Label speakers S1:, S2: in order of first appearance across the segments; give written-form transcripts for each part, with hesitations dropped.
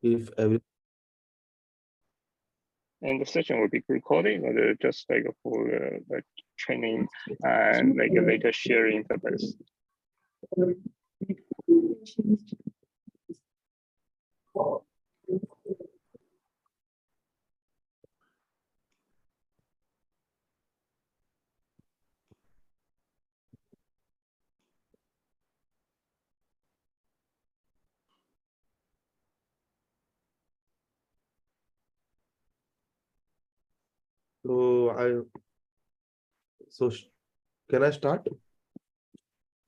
S1: if every
S2: And the session will be recorded or just like for like training and like a later sharing purpose.
S1: so can I start?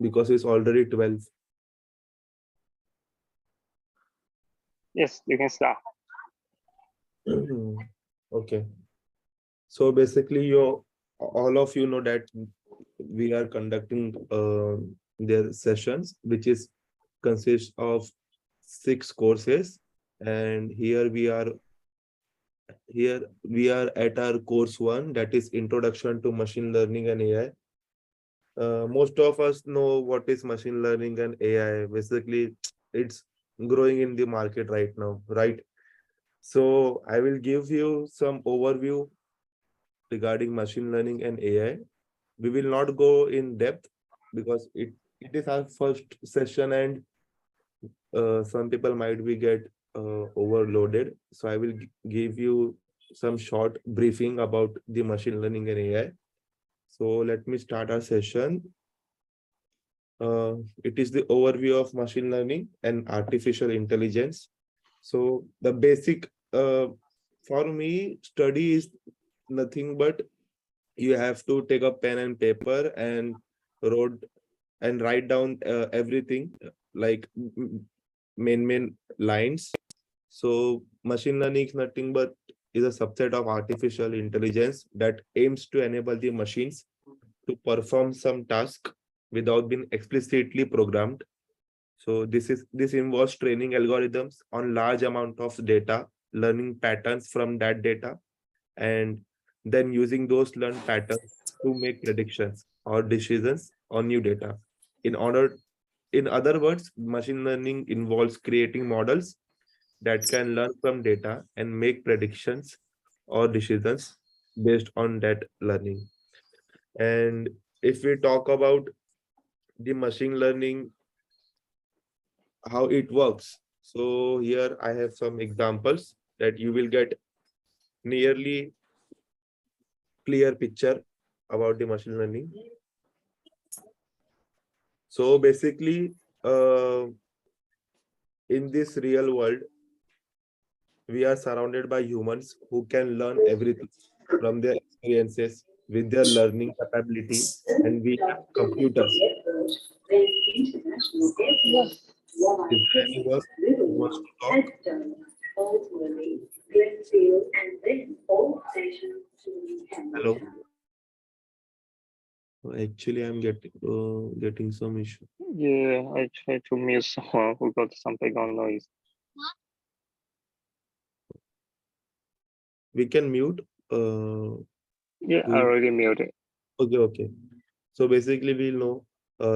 S1: Because it's already 12.
S2: Yes, you can start.
S1: Okay. So basically, all of you know that we are conducting their sessions, which is consists of 6 courses, and here we are at our course 1, that is Introduction to Machine Learning and AI. Most of us know what is machine learning and AI. Basically, it's growing in the market right now, right? So I will give you some overview regarding machine learning and AI. We will not go in depth because it is our first session, and some people might be get overloaded. So I will give you some short briefing about the machine learning and AI. So let me start our session. It is the overview of machine learning and artificial intelligence. So the basic for me, study is nothing but you have to take a pen and paper and wrote and write down everything like main lines. So machine learning is nothing but is a subset of artificial intelligence that aims to enable the machines to perform some task without being explicitly programmed. So this involves training algorithms on large amount of data, learning patterns from that data, and then using those learned patterns to make predictions or decisions on new data. In order, in other words, machine learning involves creating models that can learn from data and make predictions or decisions based on that learning. And if we talk about the machine learning, how it works, so here I have some examples that you will get nearly clear picture about the machine learning. So basically, in this real world, we are surrounded by humans who can learn everything from their experiences with their learning capability, and we have computers. Is there anyone who wants to talk? Hello. Actually, I'm getting some issue.
S2: Yeah, I try to mute someone who got some background noise.
S1: We can mute.
S2: Yeah, I already muted.
S1: Okay. So basically, we know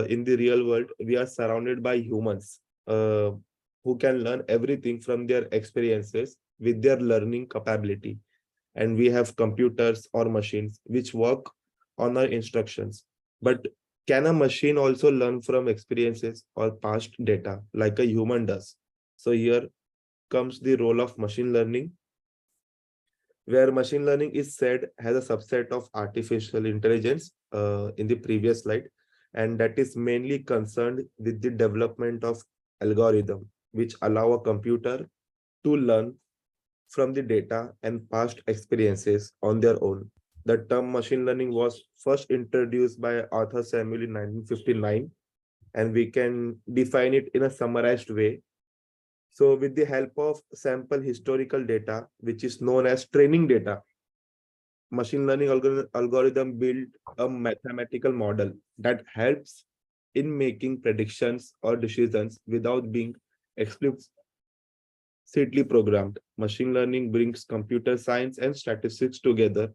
S1: in the real world, we are surrounded by humans who can learn everything from their experiences with their learning capability. And we have computers or machines which work on our instructions. But can a machine also learn from experiences or past data like a human does? So here comes the role of machine learning, where machine learning is said has a subset of artificial intelligence in the previous slide, and that is mainly concerned with the development of algorithm which allow a computer to learn from the data and past experiences on their own. The term machine learning was first introduced by Arthur Samuel in 1959, and we can define it in a summarized way. So with the help of sample historical data, which is known as training data, machine learning algorithm build a mathematical model that helps in making predictions or decisions without being explicitly programmed. Machine learning brings computer science and statistics together.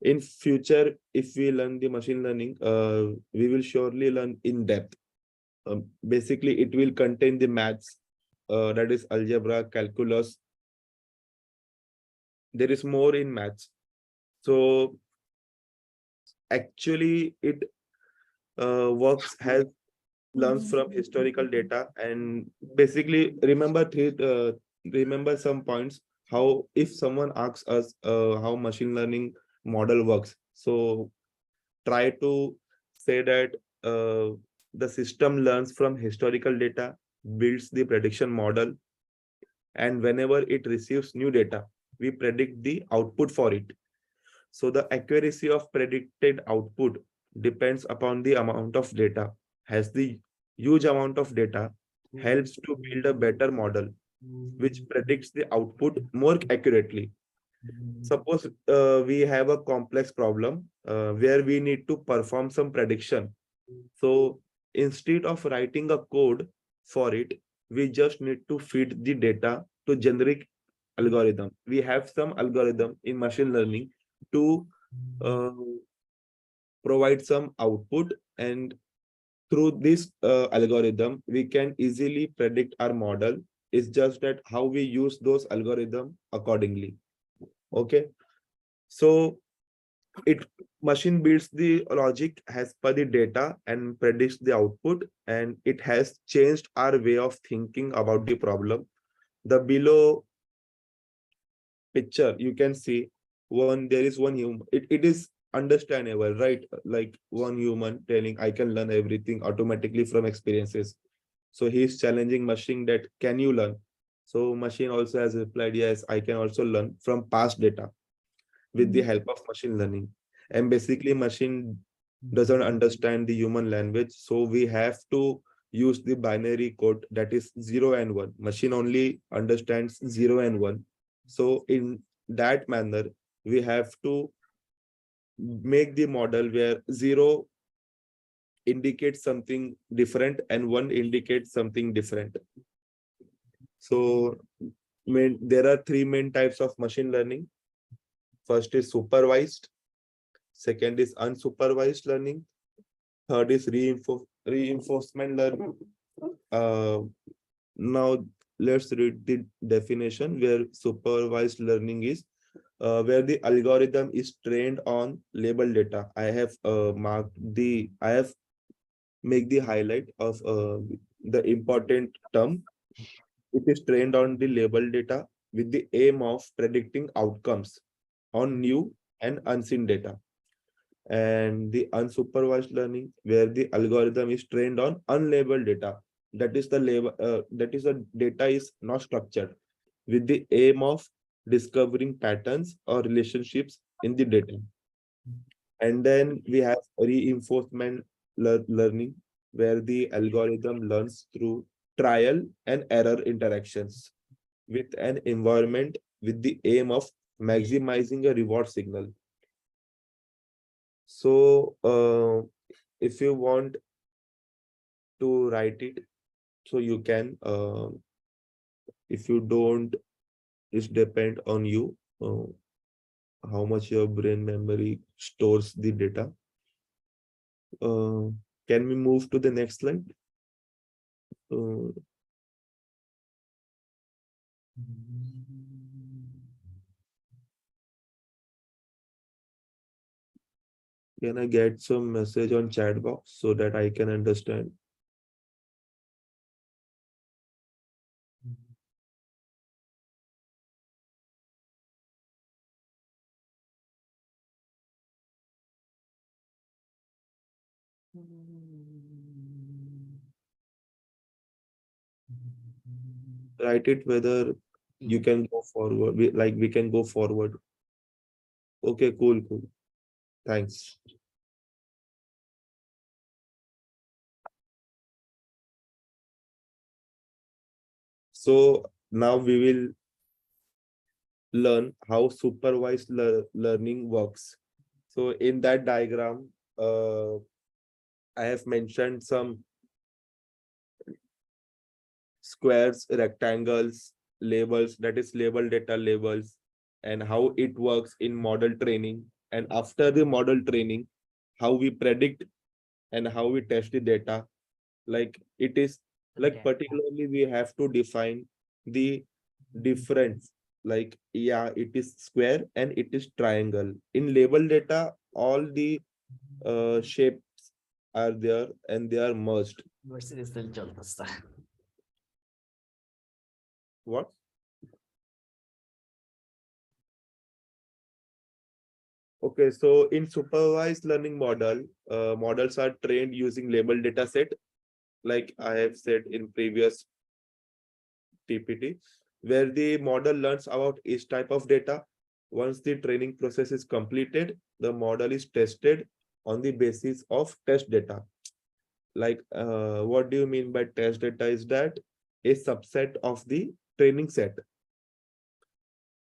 S1: In future, if we learn the machine learning, we will surely learn in depth. Basically, it will contain the maths that is algebra, calculus. There is more in maths. So actually it works has learns from historical data, and basically remember some points. How if someone asks us how machine learning model works, so try to say that the system learns from historical data, builds the prediction model, and whenever it receives new data, we predict the output for it. So the accuracy of predicted output depends upon the amount of data. Has the huge amount of data helps to build a better model which predicts the output more accurately. Suppose we have a complex problem where we need to perform some prediction. So instead of writing a code for it, we just need to feed the data to generic algorithm. We have some algorithm in machine learning to uh, provide some output, and through this algorithm we can easily predict our model. It's just that how we use those algorithm accordingly. Okay, so it machine builds the logic as per the data and predicts the output, and it has changed our way of thinking about the problem. The below picture you can see one, there is one human. It is understandable, right? Like one human telling I can learn everything automatically from experiences. So he's challenging machine that can you learn. So machine also has replied, yes, I can also learn from past data with the help of machine learning. And basically machine doesn't understand the human language, so we have to use the binary code, that is 0 and 1. Machine only understands 0 and 1. So in that manner we have to make the model where 0 indicates something different and 1 indicates something different. So there are three main types of machine learning. First is supervised, second is unsupervised learning, third is reinforcement learning. Uh, Now let's read the definition. Where supervised learning is where the algorithm is trained on labeled data. I have make the highlight of the important term. It is trained on the labeled data with the aim of predicting outcomes on new and unseen data. And the unsupervised learning, where the algorithm is trained on unlabeled data. That is the data is not structured, with the aim of discovering patterns or relationships in the data. And then we have reinforcement learning, where the algorithm learns through trial and error interactions with an environment, with the aim of maximizing a reward signal. So if you want to write it, so you can. If you don't, it's depend on you, how much your brain memory stores the data. uh, can we move to the next slide? uh, can I get some message on chat box so that I can understand? Write it whether you can go forward. We can go forward. Okay, cool, cool. Thanks. So now we will learn how supervised learning works. So in that diagram, I have mentioned some squares, rectangles, labels, that is label data labels, and how it works in model training. And after the model training, how we predict and how we test the data. Like it is Like
S3: Okay.
S1: particularly we have to define the difference. Like, yeah, it is square and it is triangle. In label data, all the shapes are there and they are merged.
S3: University still चलता है.
S1: What? Okay, so in supervised learning model, models are trained using label data set, like I have said in previous TPT, where the model learns about each type of data. Once the training process is completed, the model is tested on the basis of test data. Like, what do you mean by test data? Is that a subset of the training set.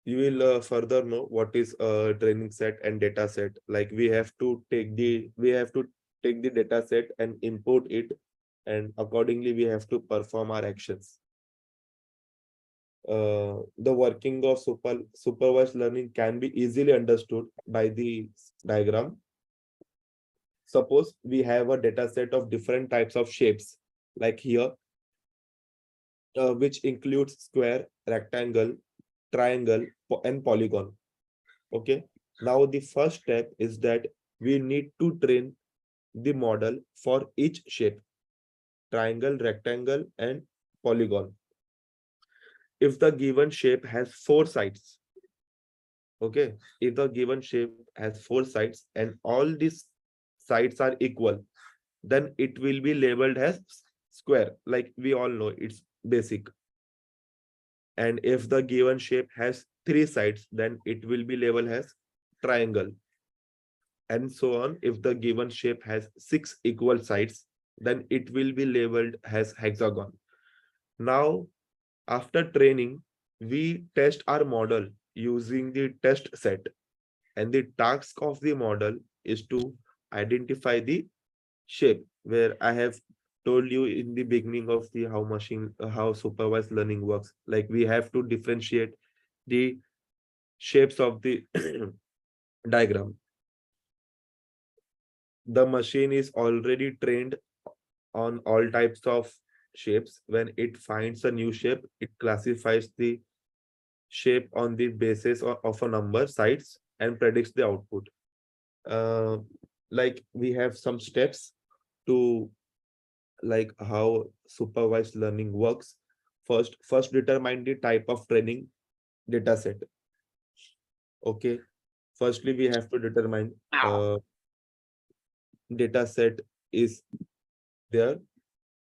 S1: You will further know what is a training set and data set. Like we have to take the data set and import it, and accordingly we have to perform our actions. The working of supervised learning can be easily understood by the diagram. Suppose we have a data set of different types of shapes, like here, which includes square, rectangle, triangle, and polygon. Okay. Now the first step is that we need to train the model for each shape: triangle, rectangle, and polygon. If the given shape has four sides, okay, if the given shape has four sides and all these sides are equal, then it will be labeled as square, like we all know it's basic. And if the given shape has three sides, then it will be labeled as triangle, and so on. If the given shape has six equal sides, then it will be labeled as hexagon. Now, after training, we test our model using the test set, and the task of the model is to identify the shape, where I have told you in the beginning of the how supervised learning works. Like we have to differentiate the shapes of the diagram. The machine is already trained on all types of shapes. When it finds a new shape, it classifies the shape on the basis of a number, sides, and predicts the output. Uh, like we have some steps to like how supervised learning works. First determine the type of training data set. Okay. Firstly, we have to determine data set is there,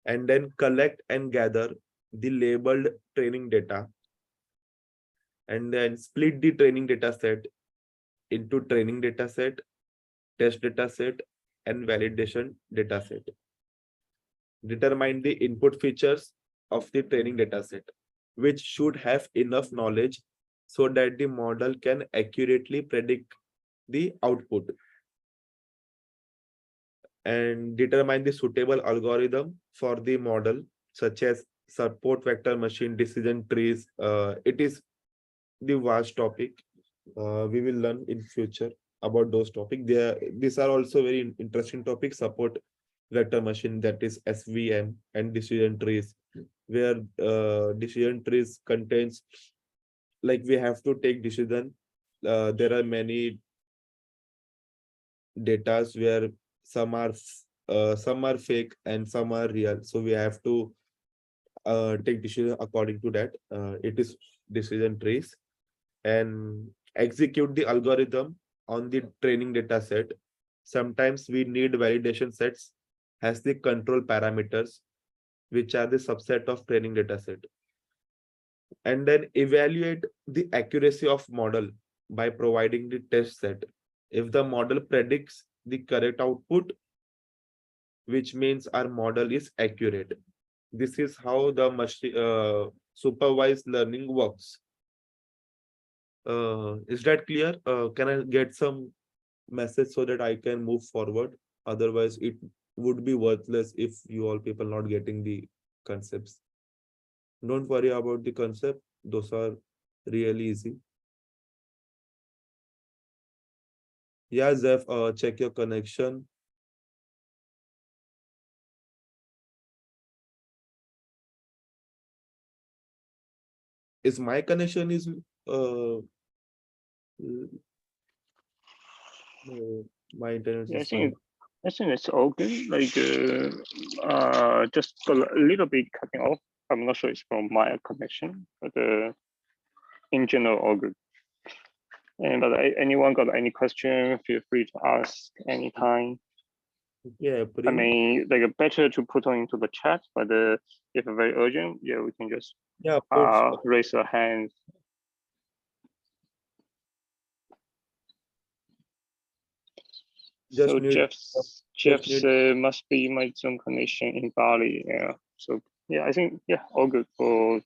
S1: and then collect and gather the labeled training data, and then split the training data set into training data set, test data set, and validation data set. Determine the input features of the training data set, which should have enough knowledge so that the model can accurately predict the output. And determine the suitable algorithm for the model, such as support vector machine, decision trees. It is the vast topic. We will learn in future about those topics. These are also very interesting topics. Support vector machine, that is SVM, and decision trees, where decision trees contains, like we have to take decision. There are many datas where some are fake and some are real. So we have to take decision according to that. It is decision trees, and execute the algorithm on the training data set. Sometimes we need validation sets as the control parameters, which are the subset of training data set. And then evaluate the accuracy of model by providing the test set. If the model predicts the correct output, which means our model is accurate. This is how the supervised learning works. Is that clear? Can I get some message so that I can move forward? Otherwise, it would be worthless if you all people not getting the concepts. Don't worry about the concept. Those are really easy. Yeah, Zeph, check your connection. is my connection is my internet
S2: Yeah,
S1: is fine.
S2: I think it's all good. Like, just a little bit cutting off. I'm not sure it's from my connection, but in general, all good. And but anyone got any question? Feel free to ask anytime.
S1: Yeah,
S2: I mean, like better to put on into the chat, but if very urgent, yeah, we can just
S1: yeah, put
S2: raise a hand.
S1: just
S2: So
S1: need just
S2: Jeff's
S1: need
S2: must be my Zoom connection in Bali. Yeah. So yeah, I think yeah, all good for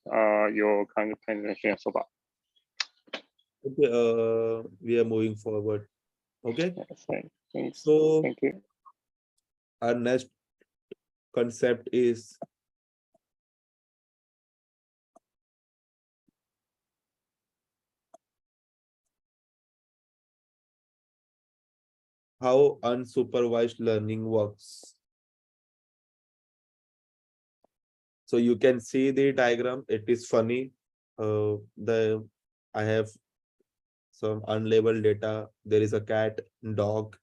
S2: your kind of presentation so far.
S1: okay, we are moving forward. Okay,
S2: Yeah, thanks.
S1: so
S2: Thank you.
S1: our next concept is how unsupervised learning works. So you can see the diagram. It is funny. The I have some unlabeled data. There is a cat, dog.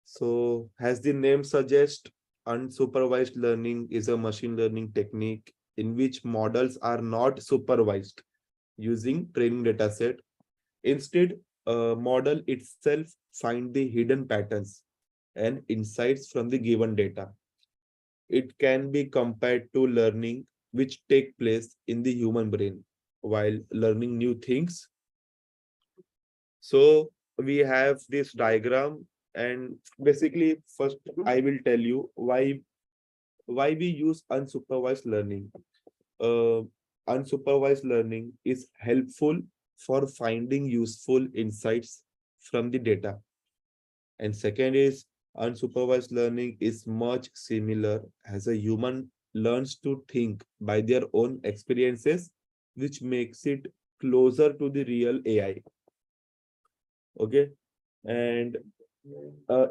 S1: So as the name suggests, unsupervised learning is a machine learning technique in which models are not supervised using training data set. Instead, a model itself find the hidden patterns and insights from the given data. It can be compared to learning which take place in the human brain while learning new things. So we have this diagram, and basically first I will tell you why we use unsupervised learning. Uh, Unsupervised learning is helpful for finding useful insights from the data. And second is unsupervised learning is much similar as a human learns to think by their own experiences, which makes it closer to the real AI. Okay. And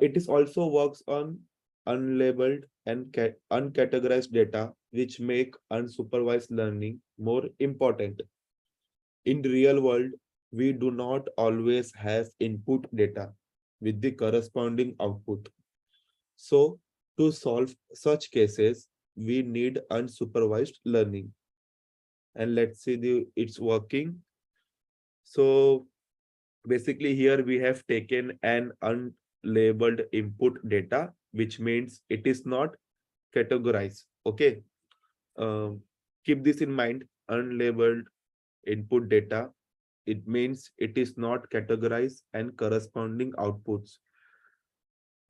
S1: it is also works on unlabeled and uncategorized data, which make unsupervised learning more important. In the real world, we do not always have input data with the corresponding output. So, to solve such cases, we need unsupervised learning. And let's see the it's working. So basically here we have taken an unlabeled input data, which means it is not categorized. Okay. Um, Keep this in mind. Unlabeled input data, it means it is not categorized and corresponding outputs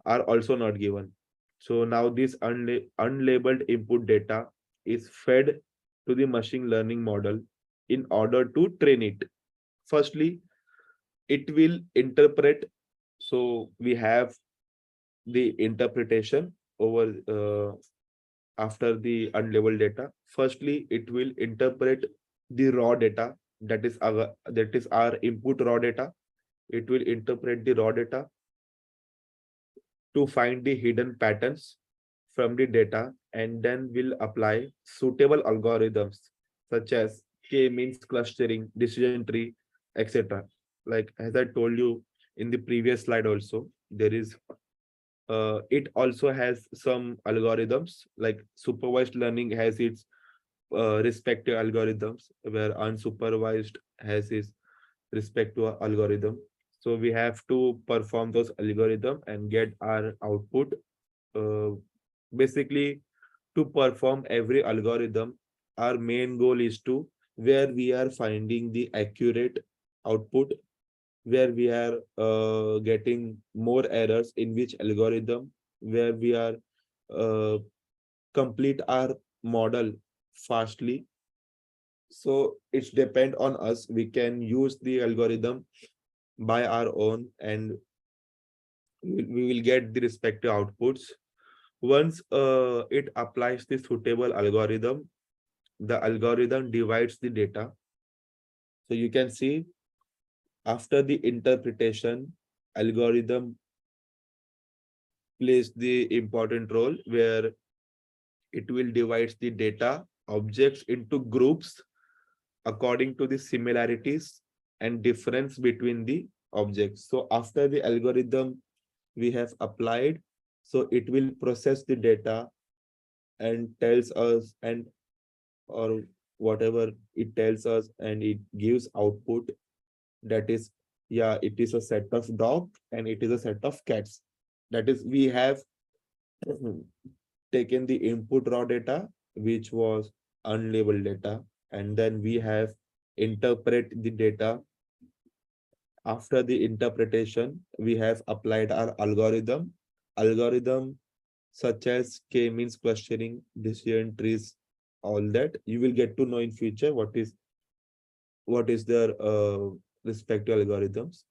S1: are also not given. So now this unlabeled input data is fed to the machine learning model in order to train it. Firstly, it will interpret. So we have the interpretation over after the unlabeled data. Firstly, it will interpret the raw data, that is our input raw data. It will interpret the raw data to find the hidden patterns from the data, and then will apply suitable algorithms such as k-means clustering, decision tree, etc. Like as I told you in the previous slide also, there is it also has some algorithms, like supervised learning has its respective algorithms, where unsupervised has its respective algorithm. So we have to perform those algorithm and get our output. uh, Basically, to perform every algorithm, our main goal is to where we are finding the accurate output, where we are getting more errors in which algorithm, where we are uh, complete our model fastly. So it's depend on us. We can use the algorithm by our own, and we will get the respective outputs. Once it applies the suitable algorithm, the algorithm divides the data. So you can see after the interpretation, algorithm plays the important role where it will divide the data objects into groups according to the similarities and difference between the objects. So after the algorithm we have applied, so it will process the data and tells us, and or whatever it tells us, and it gives output that is, yeah, it is a set of dog and it is a set of cats. That is, we have taken the input raw data, which was unlabeled data, and then we have interpret the data. After the interpretation, we have applied our algorithm such as k-means clustering, decision trees, all that. You will get to know in future what is their respective algorithms.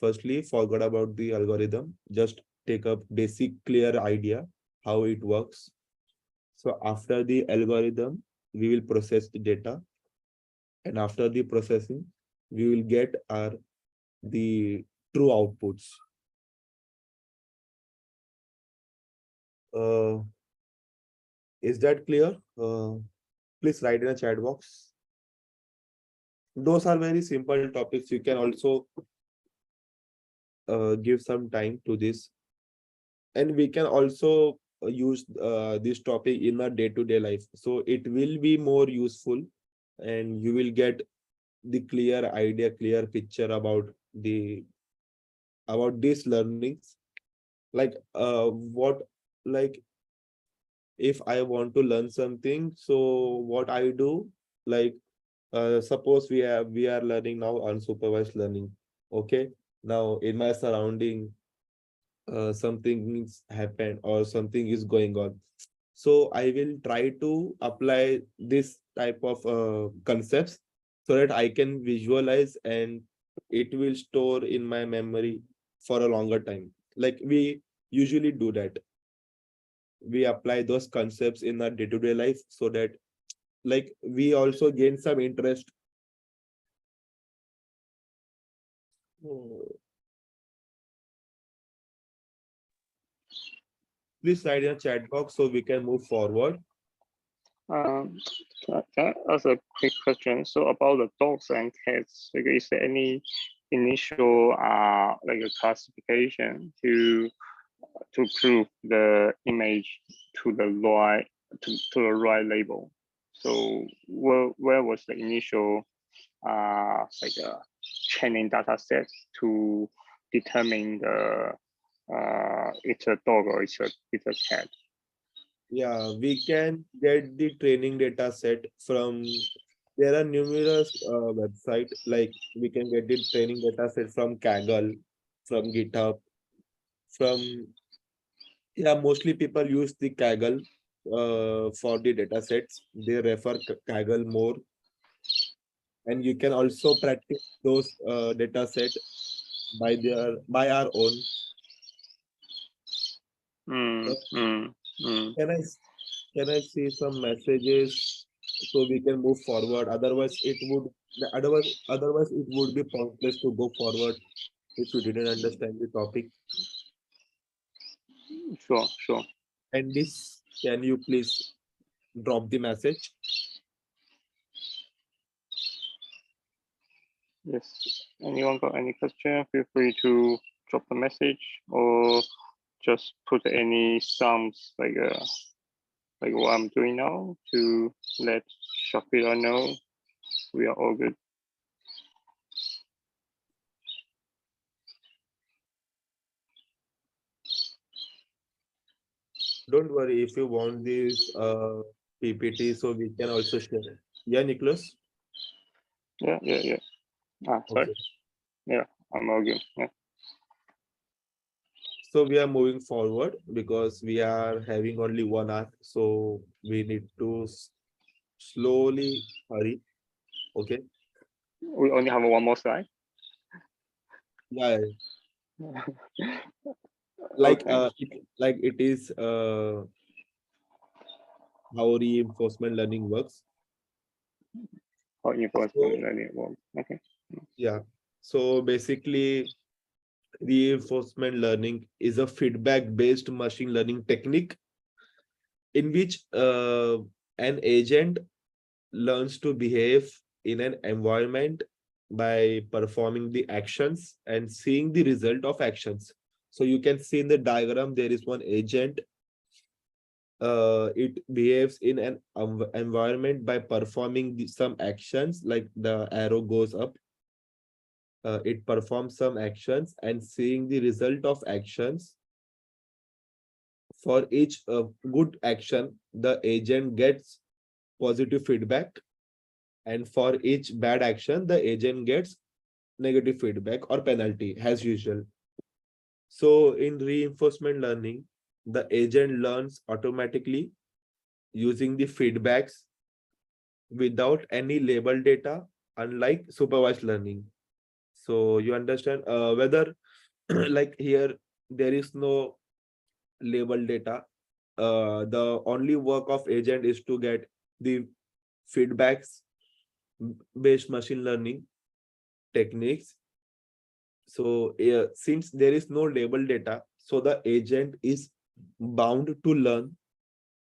S1: Firstly, forget about the algorithm. Just take a basic clear idea how it works. So after the algorithm, we will process the data, and after the processing, we will get our the true outputs. Uh, is that clear? Please write in a chat box. Those are very simple topics. You can also give some time to this, and we can also use this topic in our day-to-day life, so it will be more useful, and you will get the clear idea, clear picture about these learnings. Like what, like if I want to learn something, so what I do, like suppose we are learning now unsupervised learning. Okay, now in my surrounding something is happened or something is going on, so I will try to apply this type of concepts so that I can visualize, and it will store in my memory for a longer time. Like we usually do that, we apply those concepts in our day-to-day life, so that like we also gain some interest. Oh, please write in a chat box so we can move forward.
S2: Can I ask a quick question? So about the dogs and cats, like, is there any initial like a classification to prove the image to the right label? So where was the initial like a training data set to determine the it's a dog or it's a cat?
S1: Yeah, we can get the training data set from, there are numerous website, like we can get the training data set from Kaggle, from GitHub, from, yeah, mostly people use the Kaggle for the data sets. They refer Kaggle more, and you can also practice those data set by our own.
S2: Mm,
S1: Uh,
S2: mm, mm.
S1: can I can I see some messages so we can move forward? Otherwise it would be pointless to go forward if you didn't understand the topic.
S2: Sure, sure.
S1: And this, can you please drop the message?
S2: Yes. Anyone got any question? Feel free to drop a message or just put any sums like what I'm doing now to let Shafira know we are all good.
S1: Don't worry if you want this PPT, so we can also share it. Yeah, Nicholas?
S2: Yeah, yeah, yeah. Sorry.
S1: Okay.
S2: Yeah, I'm all good. Yeah.
S1: So we are moving forward because we are having only 1 hour. So we need to slowly hurry. Okay.
S2: We only have one more slide.
S1: Yeah.
S2: Okay.
S1: Like it is how reinforcement learning works.
S2: How enforcement
S1: So
S2: learning works. Okay.
S1: yeah. So basically, reinforcement learning is a feedback-based machine learning technique in which an agent learns to behave in an environment by performing the actions and seeing the result of actions. So you can see in the diagram, there is one agent. It behaves in an environment by performing some actions, like the arrow goes up. It performs some actions and seeing the result of actions. For each good action, the agent gets positive feedback, and for each bad action, the agent gets negative feedback or penalty as usual. So in reinforcement learning, the agent learns automatically using the feedbacks without any label data, unlike supervised learning. So you understand whether like here there is no label data. The only work of agent is to get the feedbacks based machine learning techniques. So since there is no label data, so the agent is bound to learn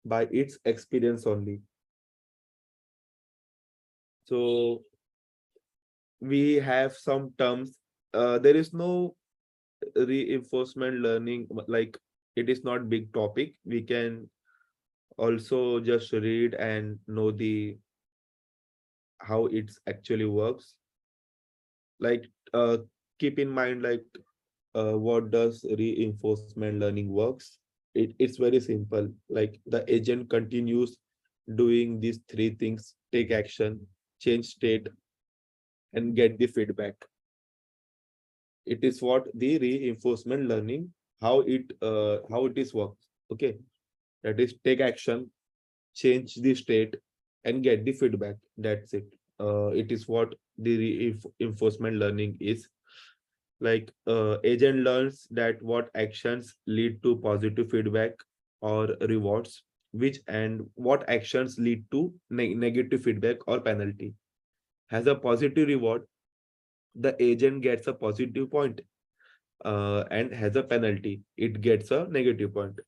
S1: by its experience only. So we have some terms. There is no reinforcement learning, like it is not big topic. We can also just read and know the how it actually works. Like keep in mind, like what does reinforcement learning works. It's very simple. Like the agent continues doing these three things: take action, change state, and get the feedback. It is what the reinforcement learning, how it is works. Okay, that is take action, change the state, and get the feedback. That's it. It is what the reinforcement learning is. Like agent learns that what actions lead to positive feedback or rewards, which and what actions lead to negative feedback or penalty. Has a positive reward, the agent gets a positive point, and has a penalty, it gets a negative point.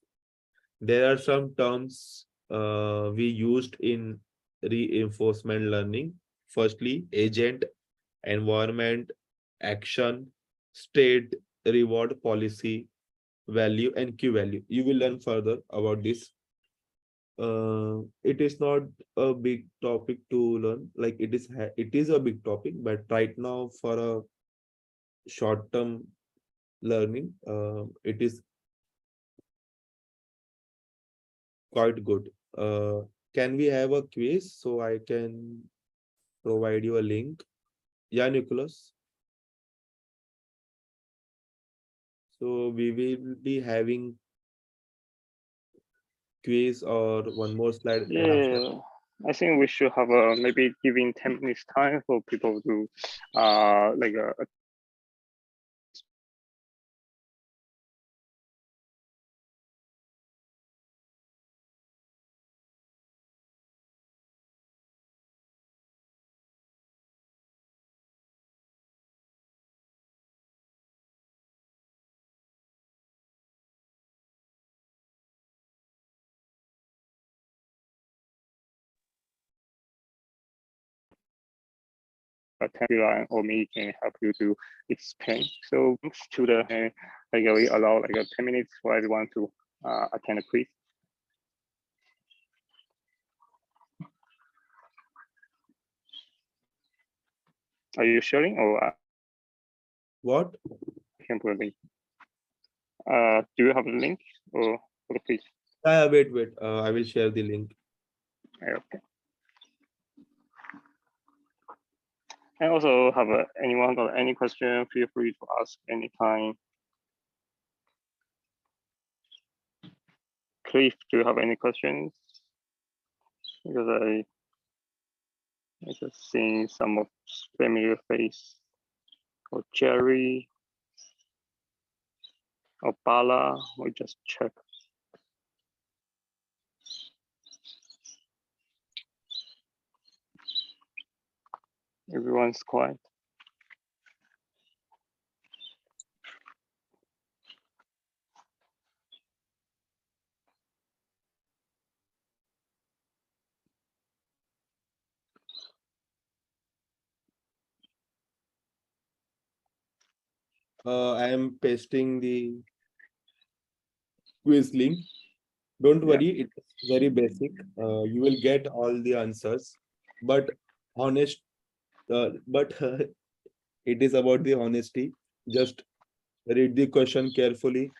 S1: There are some terms we used in reinforcement learning. Firstly, agent, environment, action, state, reward, policy, value, and key value. You will learn further about this. It is not a big topic to learn. Like it is a big topic, but right now for a short-term learning, it is quite good. Can we have a quiz so I can provide you a link? Yeah, Nicholas. So we will be having quiz or one more slide, and after.
S2: Yeah, I think we should have maybe giving 10 minutes time for people to like a timeline, or me can help you to explain. So to the like we allow like 10 minutes for everyone to attend a quiz. Are you sharing, or
S1: What?
S2: I can put a link? Do you have a link or for the quiz?
S1: Wait. I will share the link.
S2: Okay. And also have anyone got any question, feel free to ask anytime. Cliff, do you have any questions? Because I just seeing some of familiar face, or Jerry, or Bala. We just check. Everyone's quiet.
S1: I am pasting the quiz link. Don't
S2: Yeah.
S1: worry, it's very basic. You will get all the answers, but honest, but it is about the honesty. Just read the question carefully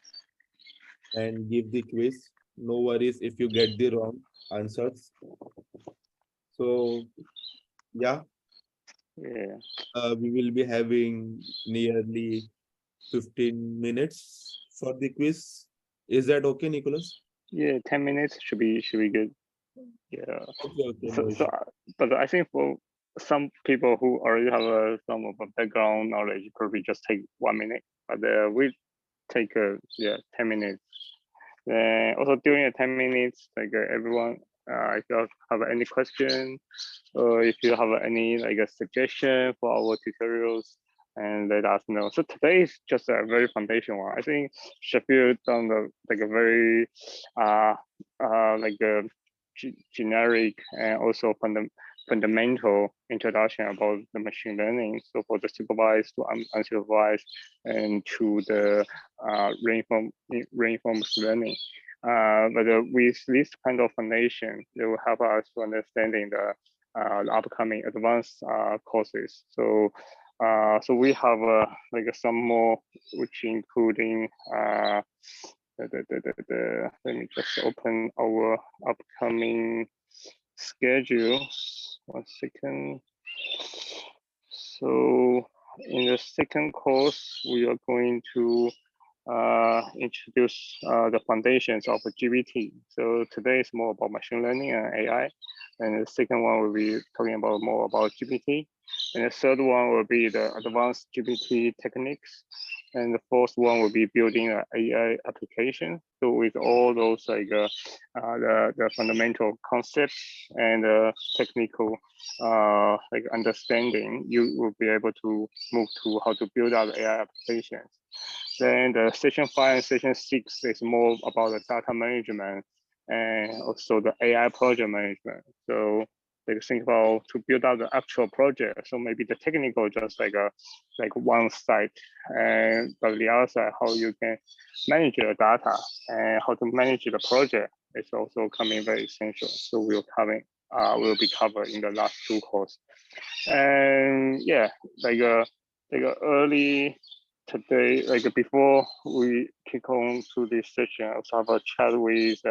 S1: and give the quiz. No worries if you get the wrong answers. So yeah,
S2: Yeah.
S1: we will be having nearly 15 minutes for the quiz. Is that okay, Nicholas?
S2: Yeah. 10 minutes should be good. Yeah.
S1: Okay, okay,
S2: So
S1: no
S2: so,
S1: issue.
S2: but I think for some people who already have some of a background knowledge, probably just take 1 minute. But we take 10 minutes. Also during the 10 minutes, like everyone, if you have any question, or if you have any like a suggestion for our tutorials, and let us know. So today is just a very foundational one. I think Sheffield done like a very uh like a generic and also fundamental introduction about the machine learning. So for the supervised to unsupervised and to the reinforcement learning. But with this kind of foundation, it will help us to understanding the upcoming advanced courses. So we have like some more, which including let me just open our upcoming schedule. 1 second. So in the second course, we are going to introduce the foundations of GPT. So today is more about machine learning and AI. And the second one will be talking about more about GPT. And the third one will be the advanced GPT techniques. And the fourth one will be building an AI application. So with all those like the fundamental concepts and technical like understanding, you will be able to move to how to build out AI applications. Then the session 5 and session 6 is more about the data management and also the AI project management. So they think about to build out the actual project. So maybe the technical just like one side, and but the other side how you can manage the data and how to manage the project is also coming very essential. So we'll be covered in the last two courses. And yeah, like early today, like before we kick on to this session, I also have a chat with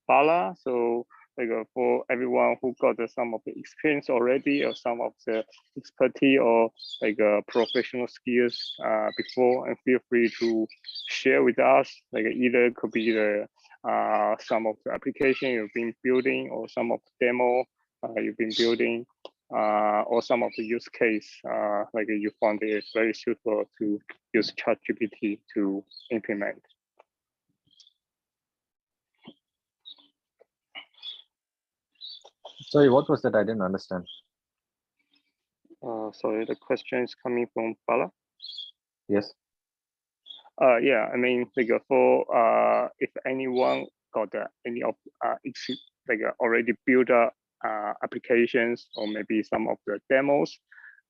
S2: Bala. So like for everyone who got some of the experience already or some of the expertise or like professional skills before, and feel free to share with us. Like either it could be the some of the application you've been building or some of the demo you've been building, or some of the use case like you found it very suitable to use ChatGPT to implement.
S4: Sorry, what was that? I didn't understand.
S2: Sorry, the question is coming from Bala.
S4: Yes.
S2: Yeah, I mean, like for if anyone got any of like already built applications or maybe some of the demos,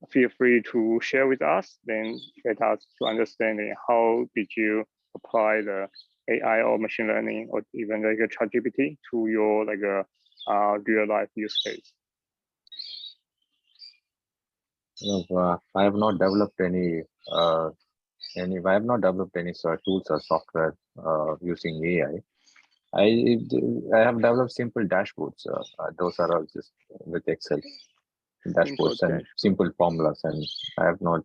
S2: feel free to share with us. Then let us to understand how did you apply the AI or machine learning or even like a ChatGPT to your like a real life use case.
S4: I have not developed any. I have not developed any sort of tools or software using AI. I have developed simple dashboards. Those are all just with Excel dashboards and simple formulas, and I have not.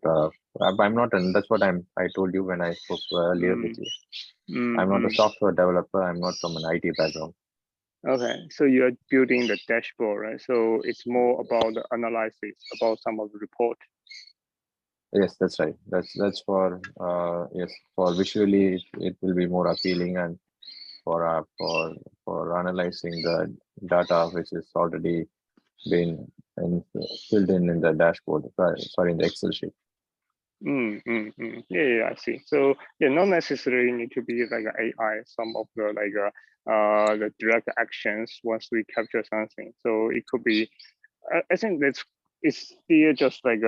S4: I'm not, and that's what I told you when I spoke earlier with you. I'm not a software developer. I'm not from an IT background.
S2: Okay, so you're building the dashboard, right? So it's more about the analysis, about some of the report.
S4: Yes, that's right. That's for yes, for visually it will be more appealing, and for analyzing the data which is already been filled in the dashboard. Sorry, in the Excel sheet.
S2: Yeah, I see. So yeah, not necessarily need to be like AI. Some of the like the direct actions once we capture something. So it could be. I think it's still just like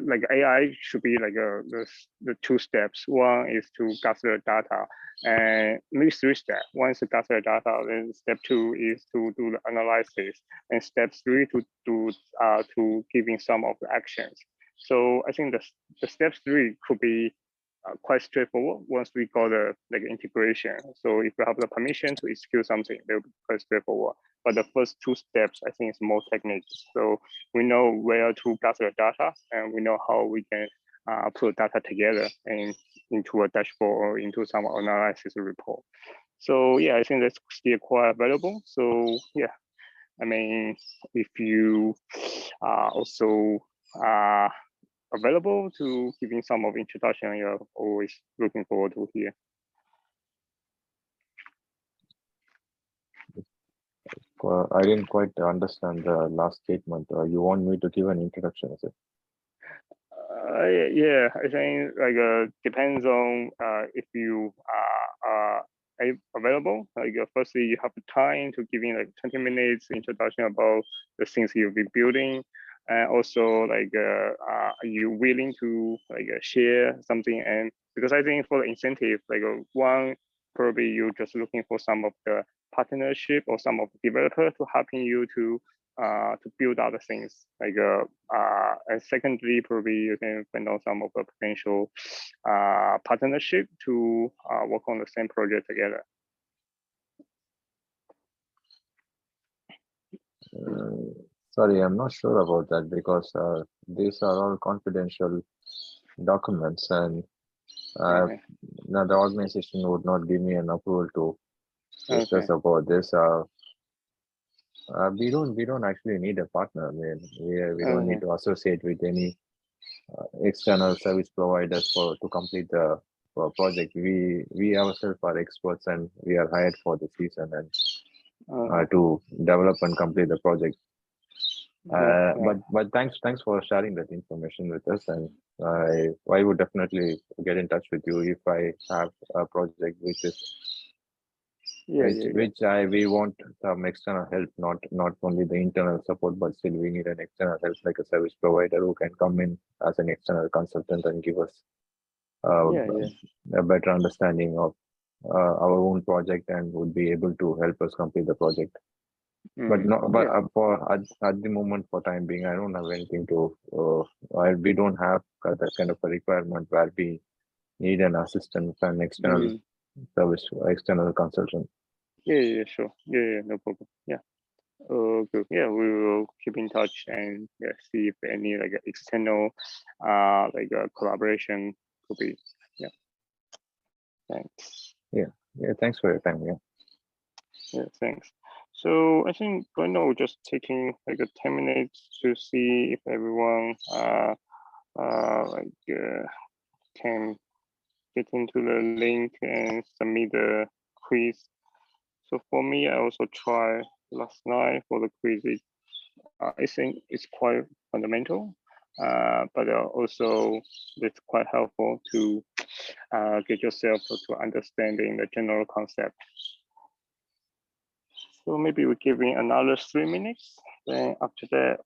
S2: like AI should be like the two steps. One is to gather data, and maybe three steps. One is to gather data, then step two is to do the analysis, and step three to giving some of the actions. So I think the step three could be quite straightforward once we got the like integration. So if we have the permission to execute something, they'll be quite straightforward. But the first two steps, I think, is more technical. So we know where to gather data, and we know how we can put data together and into a dashboard or into some analysis report. So yeah, I think that's still quite available. So yeah, I mean, if you are also available to giving some of introduction, you're always looking forward to hear.
S4: I didn't quite understand the last statement. You want me to give an introduction, is it?
S2: Yeah, I think like depends on if you are available. Like firstly, you have the time to giving like 20 minutes introduction about the things you'll be building, and also like are you willing to like share something? And because I think for the incentive, like one probably you're just looking for some of the partnership or some of the developer to helping you to build other things. Like and secondly, probably you can find out some of the potential partnership to work on the same project together.
S4: Sorry, I'm not sure about that because these are all confidential documents, and
S2: Okay.
S4: now the organization would not give me an approval to discuss
S2: Okay.
S4: about this. We don't actually need a partner. I mean, we don't need to associate with any external service providers to complete the project. We ourselves are experts, and we are hired for the season and to develop and complete the project.
S2: Yeah.
S4: But thanks for sharing that information with us, and I would definitely get in touch with you if I have a project which is we want some external help, not only the internal support, but still we need an external help like a service provider who can come in as an external consultant and give us a better understanding of our own project and would be able to help us complete the project. But not, but for at the moment, for time being, I don't have anything to. We don't have that kind of a requirement where we need an assistant, an external service, external consultant.
S2: Sure. No problem. Good. Yeah, we will keep in touch and see if any like external like collaboration could be. Thanks.
S4: Thanks for your time.
S2: Thanks. So I think right now we're just taking like 10 minutes to see if everyone can get into the link and submit the quiz. So for me, I also tried last night for the quiz. I think it's quite fundamental, but also it's quite helpful to get yourself to understanding the general concept. So maybe we're giving another 3 minutes. Then after that,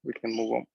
S2: we can move on.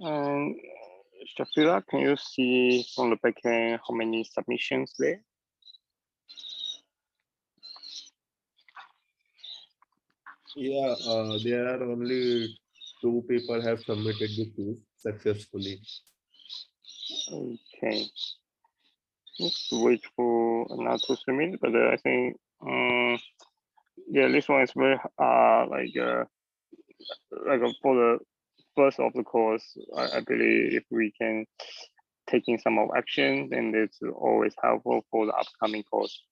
S2: And Shafira, can you see from the backend how many submissions there?
S1: Yeah, there are only 2 people have submitted the quiz successfully.
S2: Okay. Let's wait for another 2 3 minutes, but I think yeah, this one is very for the first of the course. I believe if we can taking some of action, then it's always helpful for the upcoming course.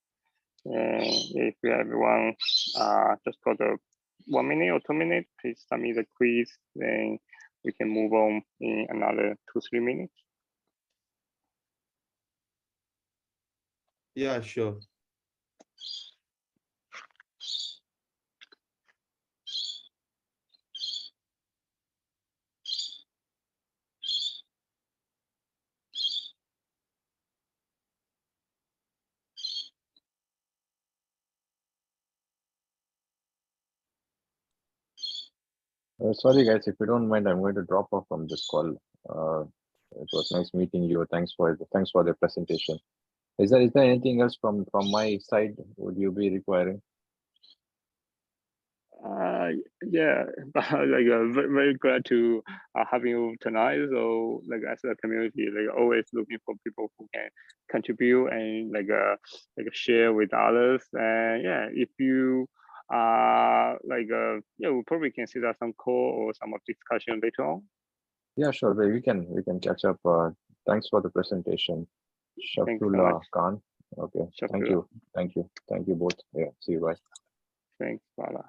S2: And if everyone just got a 1 minute or 2 minutes, please submit the quiz, then we can move on in another 2 3 minutes.
S1: Yeah, sure.
S4: Sorry, guys, if you don't mind, I'm going to drop off from this call. It was nice meeting you. Thanks for the presentation. Is there anything else from my side? Would you be requiring?
S2: Yeah, very glad to having you tonight. So as a community, always looking for people who can contribute and share with others. And yeah, if you yeah, we probably can set up some call or some of discussion later on.
S4: Yeah, sure. We can catch up. Thanks for the presentation,
S2: Thanks so much,
S4: Shafrullah Khan. Okay,
S2: Shafira.
S4: thank you both. Yeah, see you. Bye.
S2: Thanks, Bala.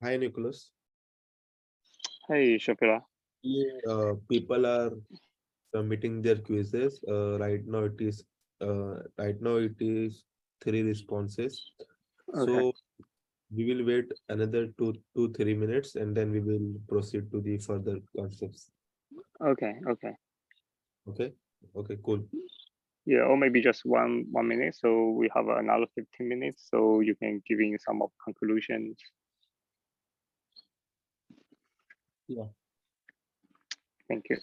S1: Hi, Nicholas.
S2: Hey, Shafira.
S1: People are submitting their quizzes. Right now it is 3 responses.
S2: Okay.
S1: So we will wait another 2 3 minutes and then we will proceed to the further concepts.
S2: Okay. Okay.
S1: Okay. Okay. Cool.
S2: Yeah, or maybe just one minute. So we have another 15 minutes. So you can give in some of conclusions.
S1: Yeah.
S2: Thank you.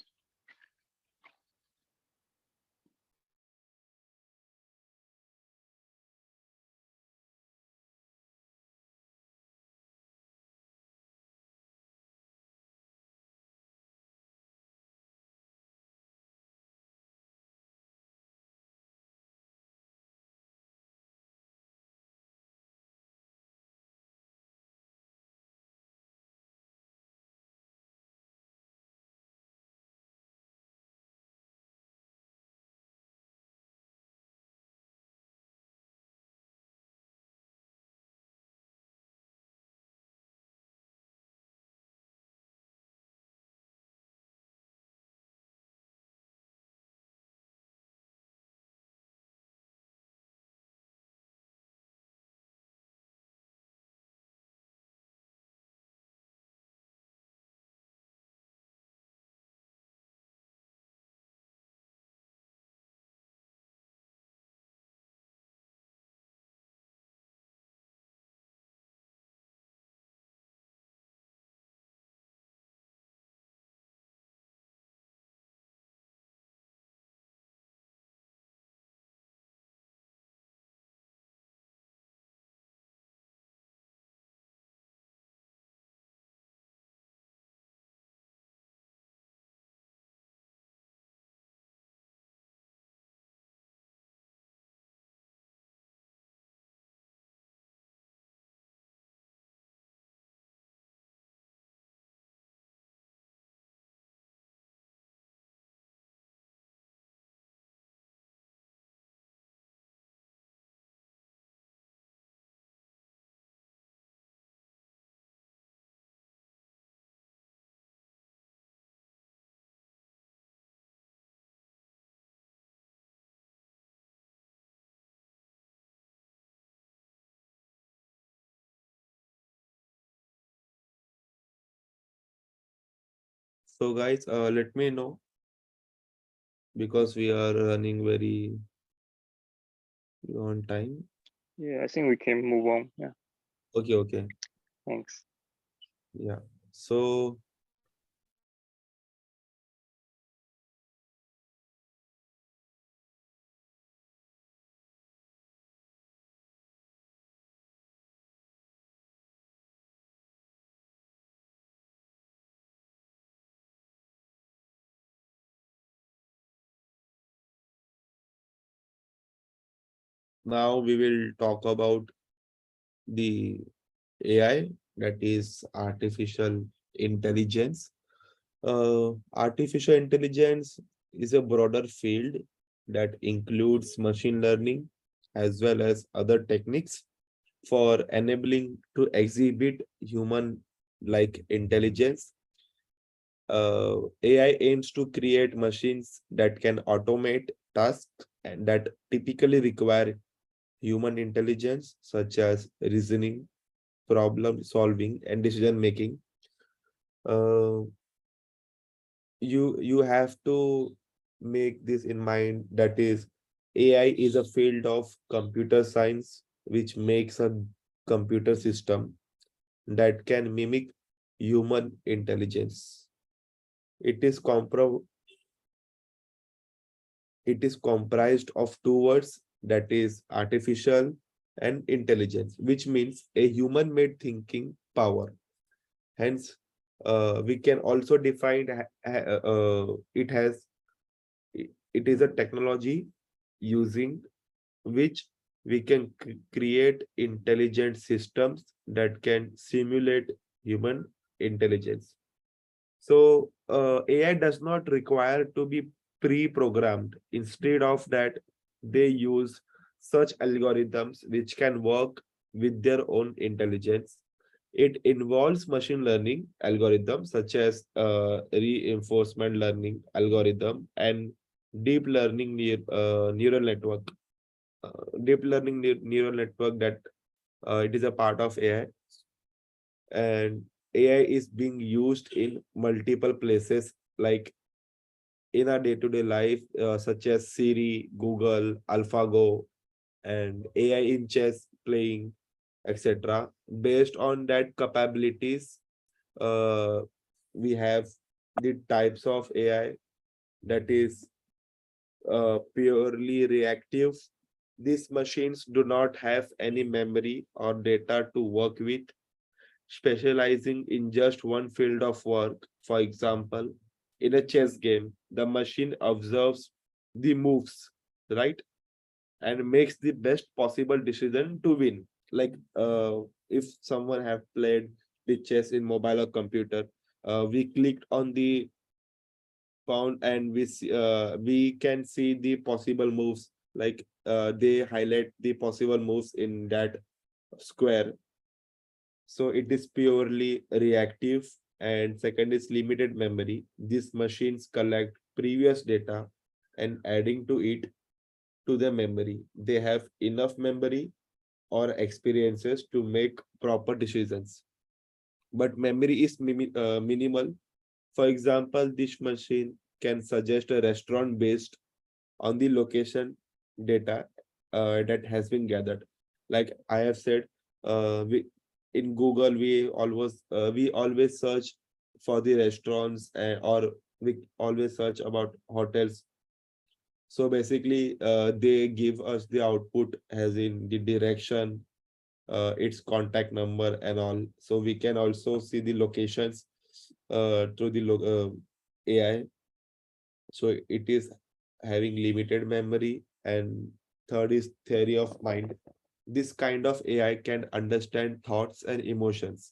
S1: So guys, let me know because we are running very on time.
S2: Yeah, I think we can move on. Yeah,
S1: Okay, okay.
S2: thanks.
S1: Yeah. So now we will talk about the AI, that is artificial intelligence. Artificial intelligence is a broader field that includes machine learning as well as other techniques for enabling to exhibit human like intelligence. AI aims to create machines that can automate tasks and that typically require human intelligence, such as reasoning, problem solving, and decision making. Uh, you have to make this in mind, that is AI is a field of computer science which makes a computer system that can mimic human intelligence. It is it is comprised of two words, that is artificial and intelligence, which means a human made thinking power. Hence, we can also define it has it is a technology using which we can create intelligent systems that can simulate human intelligence. So AI does not require to be pre-programmed. Instead of that, they use such algorithms which can work with their own intelligence. It involves machine learning algorithms such as reinforcement learning algorithm and deep learning neural network. Deep learning neural network that it is a part of AI, and AI is being used in multiple places like in our day-to-day life, such as Siri, Google, AlphaGo, and AI in chess playing, etc. Based on that capabilities, uh, we have the types of AI that is purely reactive. These machines do not have any memory or data to work with, specializing in just one field of work. For example, in a chess game, the machine observes the moves, right? And makes the best possible decision to win. Like if someone have played the chess in mobile or computer, we clicked on the pawn and we can see the possible moves, like they highlight the possible moves in that square. So it is purely reactive. And second is limited memory. These machines collect previous data and adding to it to the memory. They have enough memory or experiences to make proper decisions. But memory is minimal. For example, this machine can suggest a restaurant based on the location data that has been gathered. Like I have said, we in Google we always search for the restaurants, or we always search about hotels. So basically, they give us the output as in the direction, its contact number and all. So we can also see the locations through the AI. So it is having limited memory. And third is theory of mind. This kind of AI can understand thoughts and emotions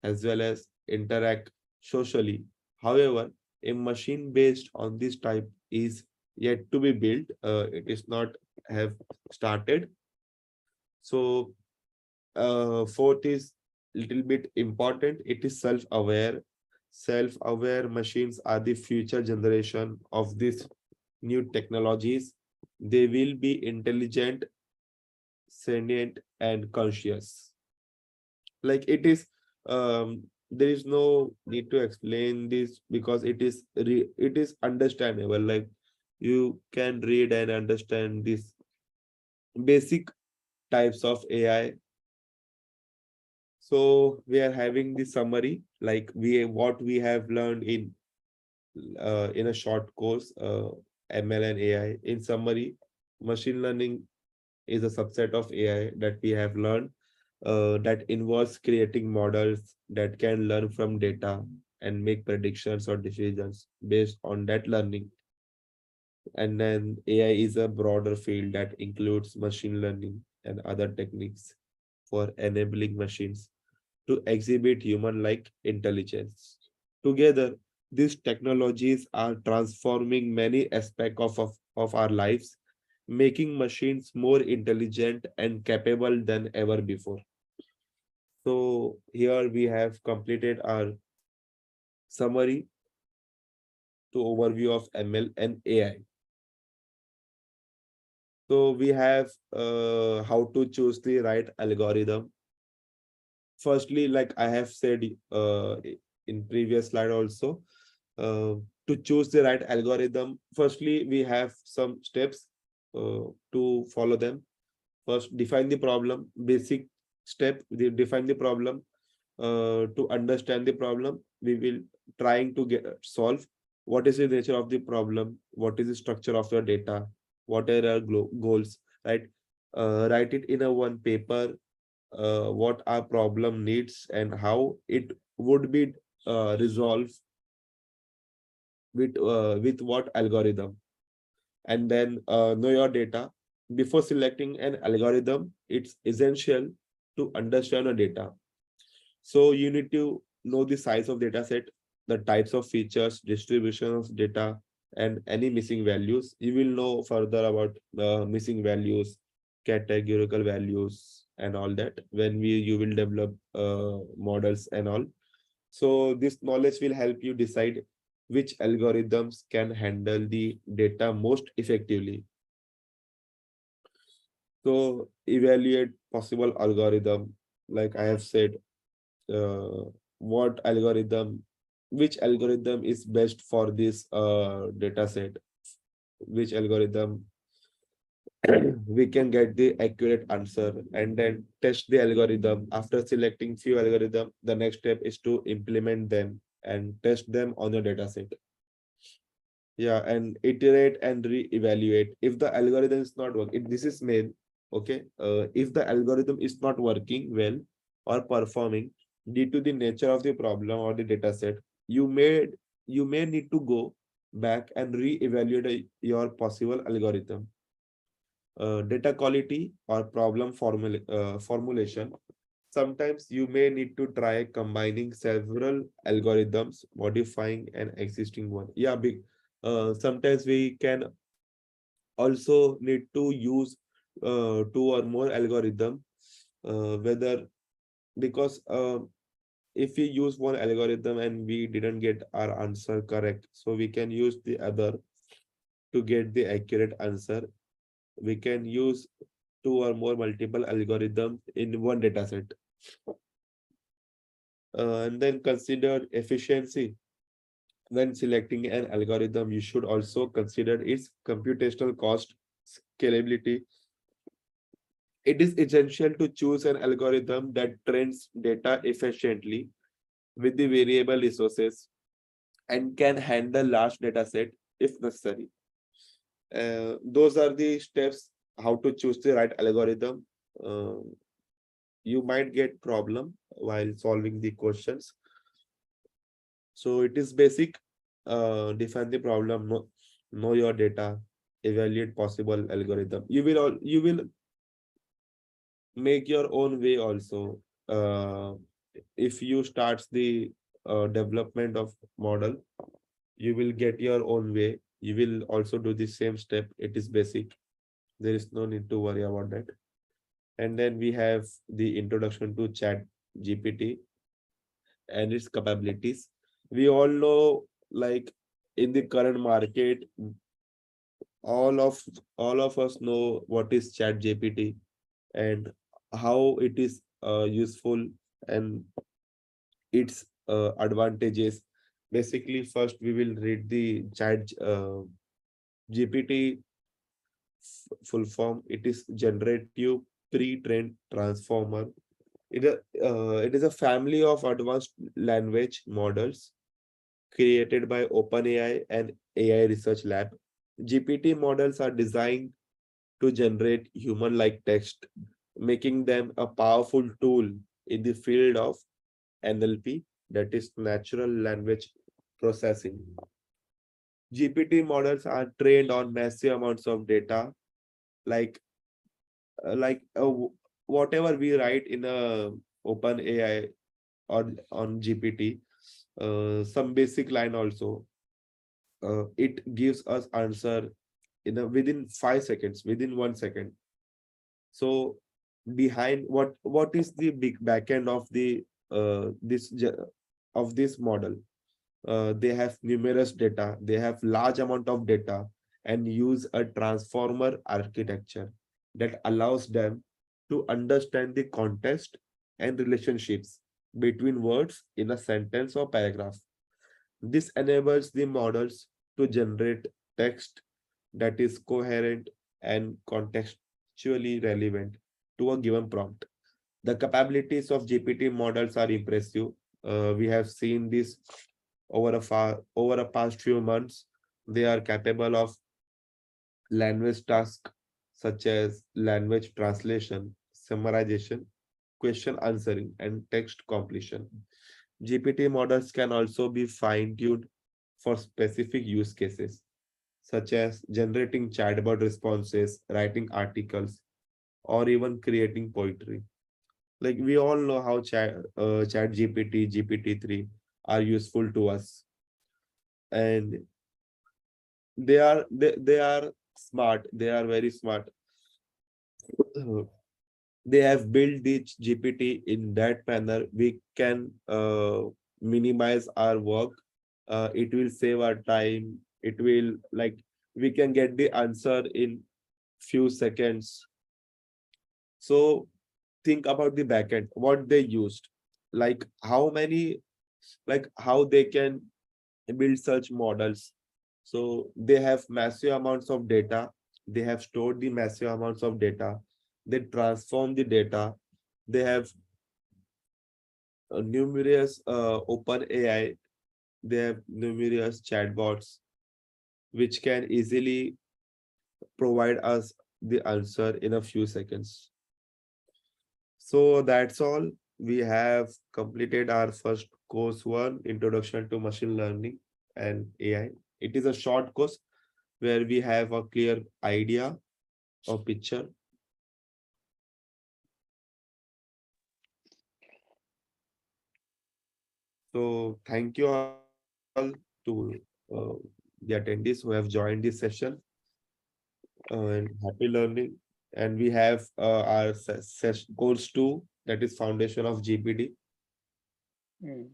S1: as well as interact socially. However, a machine based on this type is yet to be built. It is not have started. So fourth is little bit important. It is self-aware. Self-aware machines are the future generation of these new technologies. They will be intelligent, sentient, and conscious. Like it is, there is no need to explain this because it is understandable. Like you can read and understand these basic types of AI. So we are having the summary, like what we have learned in a short course, ML and AI. In summary, machine learning is a subset of AI that we have learned, that involves creating models that can learn from data and make predictions or decisions based on that learning. And then AI is a broader field that includes machine learning and other techniques for enabling machines to exhibit human-like intelligence. Together, these technologies are transforming many aspects of our lives, making machines more intelligent and capable than ever before. So here we have completed our summary to overview of ML and AI. So we have how to choose the right algorithm. Firstly, like I have said in previous slide also, uh, to choose the right algorithm, firstly, we have some steps to follow them. First, define the problem. Basic step, define the problem. To understand the problem, we will trying to get solve what is the nature of the problem, what is the structure of your data, what are our goals, right? Write it in a one paper, what our problem needs and how it would be resolved with what algorithm. And then know your data. Before selecting an algorithm, it's essential to understand your data. So you need to know the size of data set, the types of features, distribution of data, and any missing values. You will know further about missing values, categorical values, and all that when you will develop models and all. So this knowledge will help you decide which algorithms can handle the data most effectively. So evaluate possible algorithm, like I have said, uh, what algorithm, which algorithm is best for this data set, which algorithm we can get the accurate answer, and then test the algorithm. After selecting few algorithm, the next step is to implement them and test them on your data set. Yeah, and iterate and re-evaluate. If the algorithm is not working, this is main. Okay, if the algorithm is not working well or performing due to the nature of the problem or the data set, you may need to go back and re-evaluate your possible algorithm. Data quality or problem formulation. Sometimes you may need to try combining several algorithms, modifying an existing one. Yeah, big. Sometimes we can also need to use two or more algorithm, whether because if we use one algorithm and we didn't get our answer correct, so we can use the other to get the accurate answer. We can use two or more multiple algorithms in one data set. And then consider efficiency. When selecting an algorithm, you should also consider its computational cost, scalability. It is essential to choose an algorithm that trains data efficiently with the variable resources and can handle large data set if necessary. Those are the steps how to choose the right algorithm. Uh, you might get problem while solving the questions. So it is basic. Define the problem, know your data, evaluate possible algorithm. You will make your own way also. If you start the development of model, you will get your own way. You will also do the same step. It is basic. There is no need to worry about that. And then we have the introduction to Chat GPT and its capabilities. We all know, like in the current market, all of all of us know what is Chat GPT and how it is useful, and its advantages. Basically, first we will read the chat GPT full form. It is generative pre-trained transformer. It is a family of advanced language models created by OpenAI and AI Research Lab. GPT models are designed to generate human-like text, making them a powerful tool in the field of NLP, that is natural language processing. GPT models are trained on massive amounts of data, like whatever we write in a open AI or on GPT, some basic line also, it gives us answer in within 5 seconds, within 1 second. So behind what is the big backend of the of this model? They have numerous data, they have large amount of data, and use a transformer architecture that allows them to understand the context and relationships between words in a sentence or paragraph. This enables the models to generate text that is coherent and contextually relevant to a given prompt. The capabilities of GPT models are impressive. We have seen this over a past few months. They are capable of language tasks such as language translation, summarization, question answering, and text completion. GPT models can also be fine-tuned for specific use cases, such as generating chatbot responses, writing articles, or even creating poetry. Like we all know how chat GPT, GPT-3 are useful to us. And they are smart, they are very smart. They have built the GPT in that manner we can minimize our work. It will save our time. It will, like, we can get the answer in few seconds. So think about the backend, what they used, like how they can build such models. So they have massive amounts of data. They have stored the massive amounts of data. They transform the data. They have numerous open AI. They have numerous chatbots which can easily provide us the answer in a few seconds. So that's all. We have completed our first course one, Introduction to Machine Learning and AI. It is a short course where we have a clear idea or picture. So thank you all to the attendees who have joined this session, and happy learning. And we have our course 2, that is Foundation of GPT,
S2: Mm,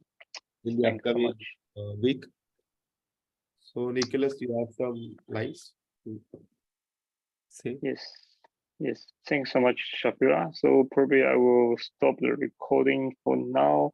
S1: in the
S2: thanks so
S1: upcoming
S2: much.
S1: week. So Nicholas, you have some lines to say?
S2: Yes, yes. Thanks so much, Shafira. So probably I will stop the recording for now.